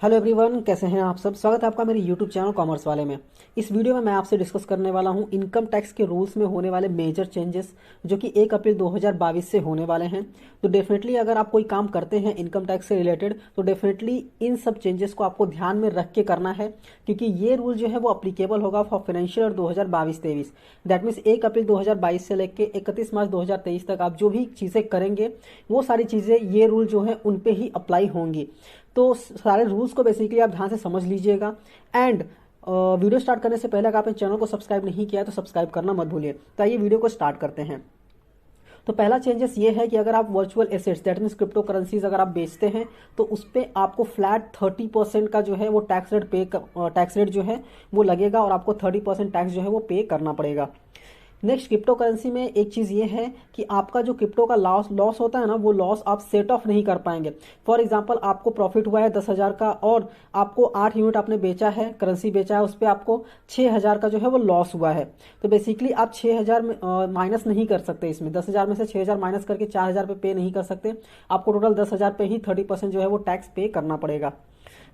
Hello everyone, कैसे हैं आप सब। स्वागत है आपका मेरे यूट्यूब चैनल कॉमर्स वाले में। इस वीडियो में मैं आपसे डिस्कस करने वाला हूं इनकम टैक्स के रूल्स में होने वाले मेजर चेंजेस जो कि 1 अप्रैल 2022 से होने वाले हैं। तो डेफिनेटली अगर आप कोई काम करते हैं इनकम टैक्स से रिलेटेड तो डेफिनेटली इन सब चेंजेस को आपको ध्यान में रख के करना है, क्योंकि ये रूल जो है वो अप्लीकेबल होगा for financial year 2022-23। That means 1 अप्रैल 2022 से लेकर 31 मार्च 2023 तक आप जो भी चीज़ें करेंगे वो सारी चीज़ें ये रूल जो है उन पे ही अप्लाई होंगी। तो सारे रूल्स को बेसिकली आप ध्यान से समझ लीजिएगा। एंड वीडियो स्टार्ट करने से पहले अगर आपने चैनल को सब्सक्राइब नहीं किया तो सब्सक्राइब करना मत भूलिए। तो आइए वीडियो को स्टार्ट करते हैं। तो पहला चेंजेस ये है कि अगर आप virtual assets that means crypto currencies अगर आप बेचते हैं तो उस पर आपको फ्लैट 30% का जो है वो टैक्स रेट जो है वो लगेगा और आपको 30% टैक्स जो है वो पे करना पड़ेगा। नेक्स्ट, क्रिप्टो करेंसी में एक चीज़ ये है कि आपका जो क्रिप्टो का लॉस होता है ना, वो लॉस आप सेट ऑफ नहीं कर पाएंगे। फॉर एग्जांपल आपको प्रॉफिट हुआ है 10,000 का और आपको 8 यूनिट आपने बेचा है, करेंसी बेचा है, उस पर आपको 6,000 का जो है वो लॉस हुआ है। तो बेसिकली आप 6,000 माइनस नहीं कर सकते इसमें। 10,000 में से 6,000 माइनस करके 4,000 पे नहीं कर सकते। आपको टोटल 10,000 पे ही 30% जो है वो टैक्स पे करना पड़ेगा।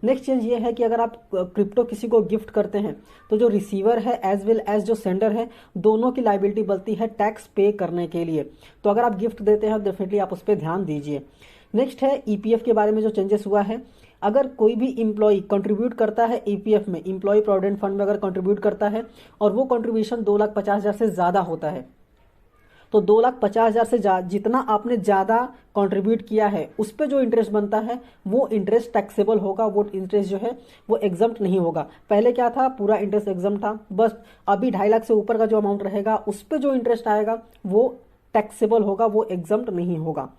नेक्स्ट चेंज ये है कि अगर आप क्रिप्टो किसी को गिफ्ट करते हैं तो जो रिसीवर है एज वेल एज जो सेंडर है दोनों की लाइबिलिटी बनती है टैक्स पे करने के लिए। तो अगर आप गिफ्ट देते हैं डेफिनेटली आप उस पर ध्यान दीजिए। नेक्स्ट है ईपीएफ के बारे में जो चेंजेस हुआ है। अगर कोई भी इम्प्लॉय कंट्रीब्यूट करता है ईपीएफ में, इम्प्लॉय प्रोविडेंट फंड में अगर कंट्रीब्यूट करता है और वो कंट्रीब्यूशन 2,50,000 से ज़्यादा होता है तो 2,50,000 से जितना आपने ज़्यादा कंट्रीब्यूट किया है उस पर जो इंटरेस्ट बनता है वो इंटरेस्ट टैक्सेबल होगा। वो इंटरेस्ट जो है वो एग्जम्प्ट नहीं होगा। पहले क्या था, पूरा इंटरेस्ट एग्जम्प्ट था, बस अभी 2.5 लाख से ऊपर का जो अमाउंट रहेगा उस पर जो इंटरेस्ट आएगा वो टैक्सेबल होगा, वो एग्जम्प्ट नहीं होगा।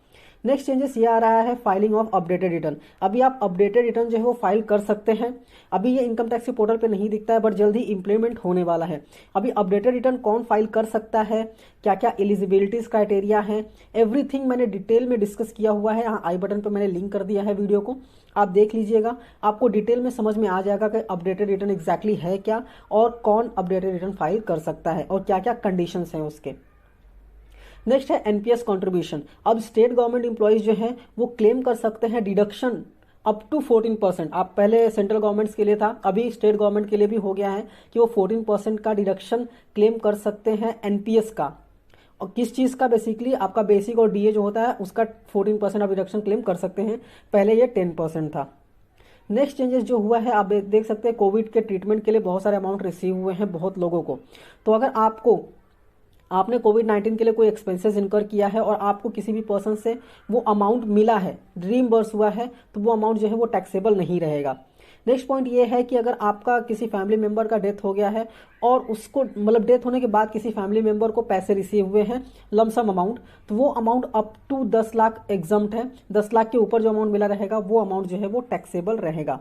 नेक्स्ट चेंजेस ये आ रहा है फाइलिंग ऑफ अपडेटेड रिटर्न। अभी आप अपडेटेड रिटर्न जो है वो फाइल कर सकते हैं। अभी ये इनकम टैक्स के पोर्टल पे नहीं दिखता है बट जल्दी इंप्लीमेंट होने वाला है। अभी अपडेटेड रिटर्न कौन फाइल कर सकता है, क्या क्या एलिजिबिलिटीज क्राइटेरिया है, एवरीथिंग मैंने डिटेल में डिस्कस किया हुआ है। यहाँ आई बटन पर मैंने लिंक कर दिया है वीडियो को, आप देख लीजिएगा। आपको डिटेल में समझ में आ जाएगा कि अपडेटेड रिटर्न एग्जैक्टली है क्या और कौन अपडेटेड रिटर्न फाइल कर सकता है और क्या क्या कंडीशंस हैं उसके। नेक्स्ट है एनपीएस कंट्रीब्यूशन। अब स्टेट गवर्नमेंट एम्प्लॉयज जो हैं वो क्लेम कर सकते हैं डिडक्शन अप टू 14%। आप पहले सेंट्रल गवर्नमेंट्स के लिए था, अभी स्टेट गवर्नमेंट के लिए भी हो गया है कि वो 14% का डिडक्शन क्लेम कर सकते हैं एनपीएस का। और किस चीज़ का, बेसिकली आपका बेसिक और डीए जो होता है उसका 14% आप डिडक्शन क्लेम कर सकते हैं। पहले ये 10% था। नेक्स्ट चेंजेस जो हुआ है आप देख सकते हैं, कोविड के ट्रीटमेंट के लिए बहुत सारे अमाउंट रिसीव हुए हैं बहुत लोगों को। तो अगर आपने कोविड-19 के लिए कोई एक्सपेंसेस इनकर किया है और आपको किसी भी पर्सन से वो अमाउंट मिला है, रीइंबर्स हुआ है, तो वो अमाउंट जो है वो टैक्सेबल नहीं रहेगा। नेक्स्ट पॉइंट ये है कि अगर आपका किसी फैमिली मेंबर का डेथ हो गया है और उसको मतलब डेथ होने के बाद किसी फैमिली मेंबर को पैसे रिसीव हुए हैं लमसम अमाउंट, तो वो amount up to 10 lakh exempt है। 10 लाख के ऊपर जो अमाउंट मिला रहेगा वो अमाउंट जो है वो टैक्सेबल रहेगा।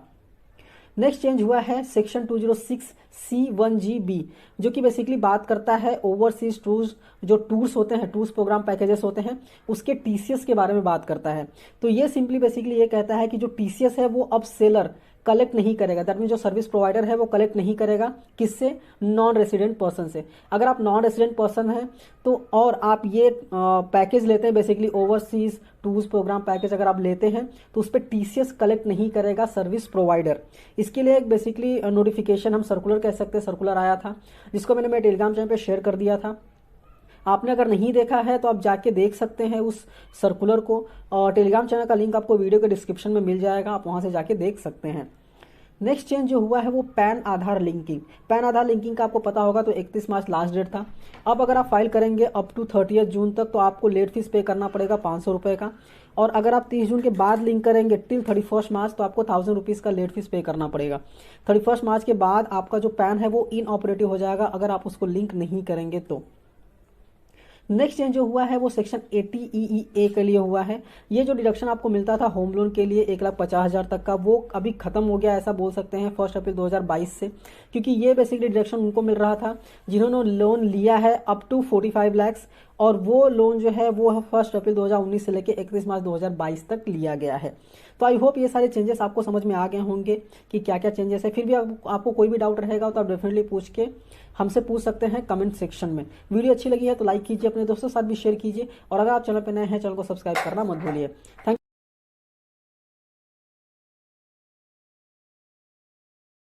नेक्स्ट चेंज हुआ है सेक्शन 206C1GB, जो कि बेसिकली बात करता है ओवरसीज टूर्स, जो टूर्स होते हैं, टूर्स प्रोग्राम पैकेजेस होते हैं, उसके टीसीएस के बारे में बात करता है। तो ये सिंपली बेसिकली ये कहता है कि जो टीसीएस है वो अब सेलर कलेक्ट नहीं करेगा। दैट मीन जो सर्विस प्रोवाइडर है वो कलेक्ट नहीं करेगा, किससे, नॉन रेसिडेंट पर्सन से। अगर आप नॉन रेसिडेंट पर्सन हैं तो और आप ये पैकेज लेते हैं, basically overseas tours programme package अगर आप लेते हैं तो उस पर टीसीएस कलेक्ट नहीं करेगा सर्विस प्रोवाइडर। इसके लिए एक बेसिकली नोटिफिकेशन, हम सर्कुलर कह सकते हैं, सर्कुलर आया था जिसको मैंने मेरे टेलीग्राम चैनल पे शेयर कर दिया था। आपने अगर नहीं देखा है तो आप जाके देख सकते हैं उस सर्कुलर को, और टेलीग्राम चैनल का लिंक आपको वीडियो के डिस्क्रिप्शन में मिल जाएगा, आप वहां से जाके देख सकते हैं। नेक्स्ट चेंज जो हुआ है वो पैन आधार लिंकिंग। पैन आधार लिंकिंग का आपको पता होगा तो 31 मार्च लास्ट डेट था। अब अगर आप फाइल करेंगे अप टू 30 जून तक तो आपको लेट फीस पे करना पड़ेगा 500 रुपये का, और अगर आप 30 जून के बाद लिंक करेंगे टिल 31 मार्च तो आपको 1000 रुपीज़ का लेट फीस पे करना पड़ेगा। 31 मार्च के बाद आपका जो पैन है वो इनऑपरेटिव हो जाएगा अगर आप उसको लिंक नहीं करेंगे तो। नेक्स्ट चेंज जो हुआ है वो सेक्शन 80EE के लिए हुआ है। ये जो डिडक्शन आपको मिलता था होम लोन के लिए 1,50,000 तक का, वो अभी खत्म हो गया ऐसा बोल सकते हैं 1 अप्रैल 2022 से, क्योंकि ये बेसिकली डिडक्शन उनको मिल रहा था जिन्होंने लोन लिया है अप टू 45 लाख, और वो लोन जो है वो 1 अप्रैल 2019 से लेकर 31 मार्च 2022 तक लिया गया है। तो आई होप ये सारे चेंजेस आपको समझ में आ गए होंगे कि क्या क्या चेंजेस है। फिर भी आपको कोई भी डाउट रहेगा तो आप डेफिनेटली हमसे पूछ सकते हैं कमेंट सेक्शन में। वीडियो अच्छी लगी है तो लाइक कीजिए, अपने दोस्तों के साथ भी शेयर कीजिए, और अगर आप चैनल पर नए हैं चैनल को सब्सक्राइब करना मत भूलिए। थैंक